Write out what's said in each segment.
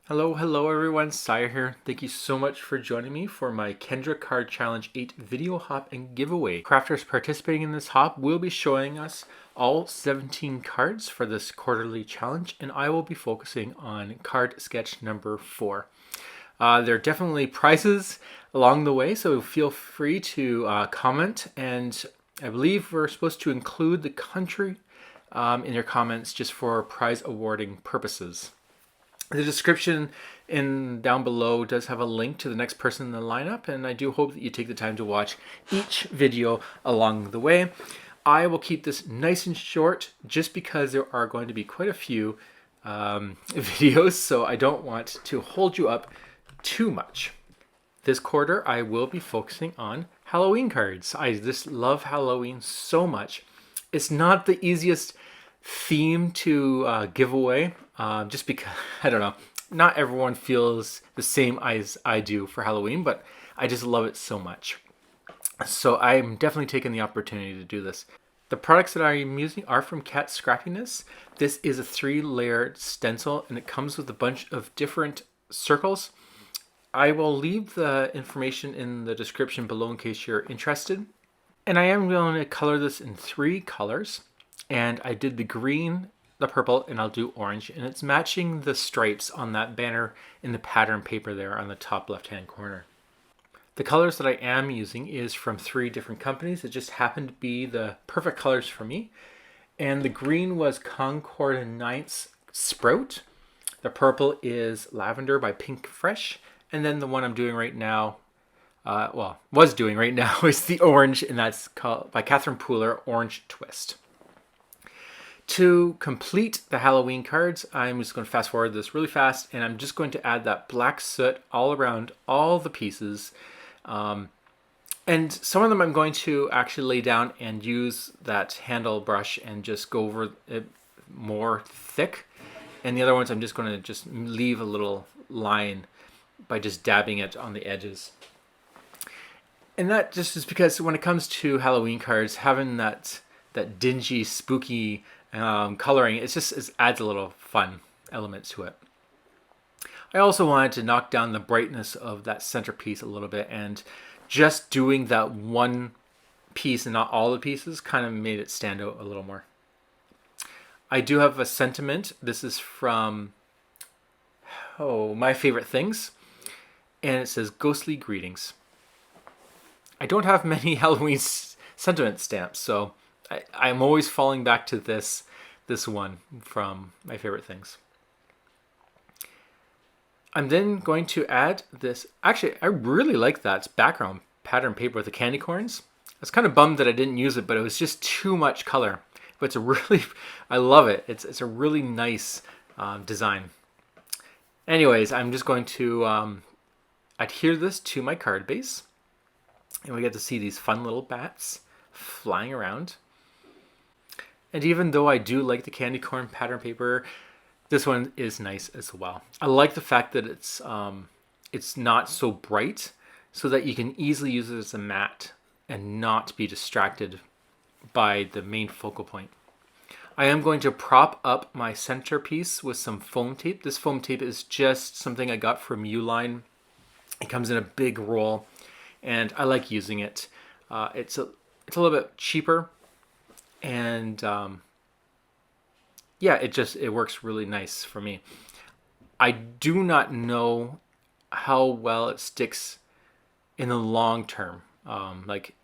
Hello everyone, Sire here. Thank you so much for joining me for my Kendra Card Challenge 8 video hop and giveaway. Crafters participating in this hop will be showing us all 17 cards for this quarterly challenge, and I will be focusing on card sketch number 4. There are definitely prizes along the way, so feel free to comment, and I believe we're supposed to include the country in your comments just for prize awarding purposes. The description down below does have a link to the next person in the lineup, and I do hope that you take the time to watch each video along the way. I will keep this nice and short just because there are going to be quite a few videos, so I don't want to hold you up too much. This quarter I will be focusing on Halloween cards. I just love Halloween so much. It's not the easiest theme to give away, just because, I don't know, not everyone feels the same as I do for Halloween, but I just love it so much. So I'm definitely taking the opportunity to do this. The products that I'm using are from Cat Scrappiness. This is a 3-layered stencil, and it comes with a bunch of different circles. I will leave the information in the description below in case you're interested. And I am going to color this in 3 colors. And I did the green, the purple, and I'll do orange. And it's matching the stripes on that banner in the pattern paper there on the top left-hand corner. The colors that I am using is from 3 different companies. It just happened to be the perfect colors for me. And the green was Concord and Ninth's Sprout. The purple is Lavender by Pink Fresh. And then the one I'm doing right now, was doing right now, is the orange, and that's called by Catherine Pooler, Orange Twist. To complete the Halloween cards, I'm just going to fast forward this really fast, and I'm just going to add that black soot all around all the pieces. And some of them I'm going to actually lay down and use that handle brush and just go over it more thick. And the other ones I'm just going to just leave a little line by just dabbing it on the edges. And that just is because when it comes to Halloween cards, having that dingy, spooky coloring, it adds a little fun element to it. I also wanted to knock down the brightness of that centerpiece a little bit, and just doing that one piece and not all the pieces kind of made it stand out a little more. I do have a sentiment. This is from My Favorite Things, and it says Ghostly Greetings. I don't have many Halloween sentiment stamps, so I'm always falling back to this one from My Favorite Things. I'm then going to add this. Actually, I really like that background pattern paper with the candy corns. I was kind of bummed that I didn't use it, but it was just too much color. But I love it. It's a really nice design. Anyways, I'm just going to adhere this to my card base. And we get to see these fun little bats flying around. And even though I do like the candy corn pattern paper, this one is nice as well. I like the fact that it's not so bright, so that you can easily use it as a mat and not be distracted by the main focal point. I am going to prop up my centerpiece with some foam tape. This foam tape is just something I got from Uline. It comes in a big roll, and I like using it. It's a little bit cheaper, and yeah, it works really nice for me. I do not know how well it sticks in the long term, like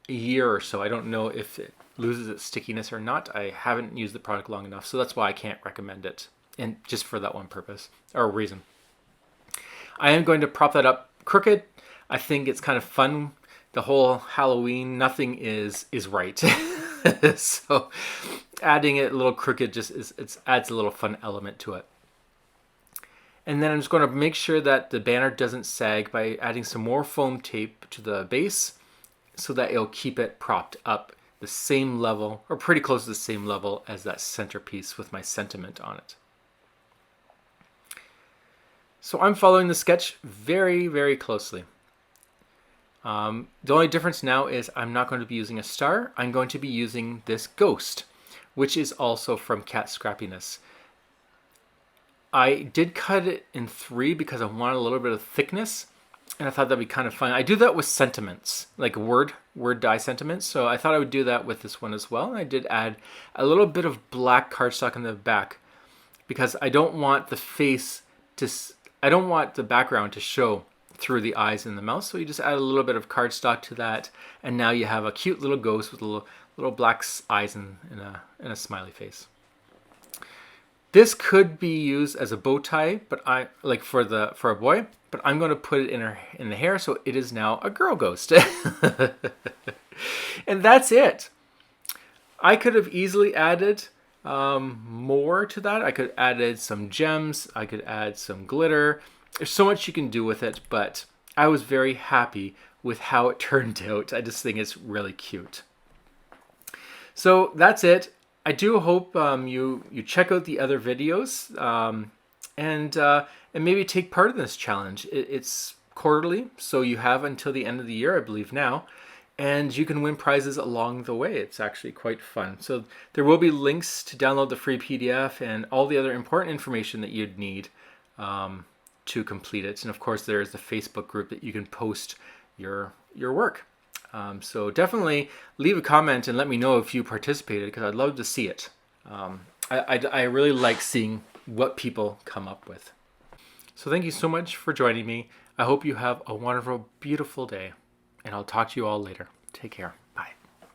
a year or so. I don't know if it loses its stickiness or not. I haven't used the product long enough, so that's why I can't recommend it, and just for that one purpose or reason. I am going to prop that up crooked. I think it's kind of fun. The whole Halloween, nothing is right. So adding it a little crooked adds a little fun element to it. And then I'm just going to make sure that the banner doesn't sag by adding some more foam tape to the base, so that it'll keep it propped up the same level, or pretty close to the same level as that centerpiece with my sentiment on it. So I'm following the sketch very, very closely. The only difference now is I'm not going to be using a star. I'm going to be using this ghost, which is also from Cat Scrappiness. I did cut it in 3 because I wanted a little bit of thickness, and I thought that'd be kind of fun. I do that with sentiments, like word die sentiments. So I thought I would do that with this one as well. And I did add a little bit of black cardstock in the back because I don't want the face to, I don't want the background to show through the eyes and the mouth. So you just add a little bit of cardstock to that, and now you have a cute little ghost with little black eyes and a smiley face. This could be used as a bow tie, but I like for a boy. But I'm going to put it in the hair, so it is now a girl ghost. And that's it. I could have easily added more to that. I could have added some gems. I could add some glitter. There's so much you can do with it, but I was very happy with how it turned out. I just think it's really cute. So that's it. I do hope you check out the other videos and maybe take part in this challenge. It's quarterly, so you have until the end of the year, I believe now, and you can win prizes along the way. It's actually quite fun. So there will be links to download the free PDF and all the other important information that you'd need to complete it. And of course, there's the Facebook group that you can post your work. So definitely leave a comment and let me know if you participated, because I'd love to see it. I really like seeing what people come up with. So thank you so much for joining me. I hope you have a wonderful, beautiful day, and I'll talk to you all later. Take care.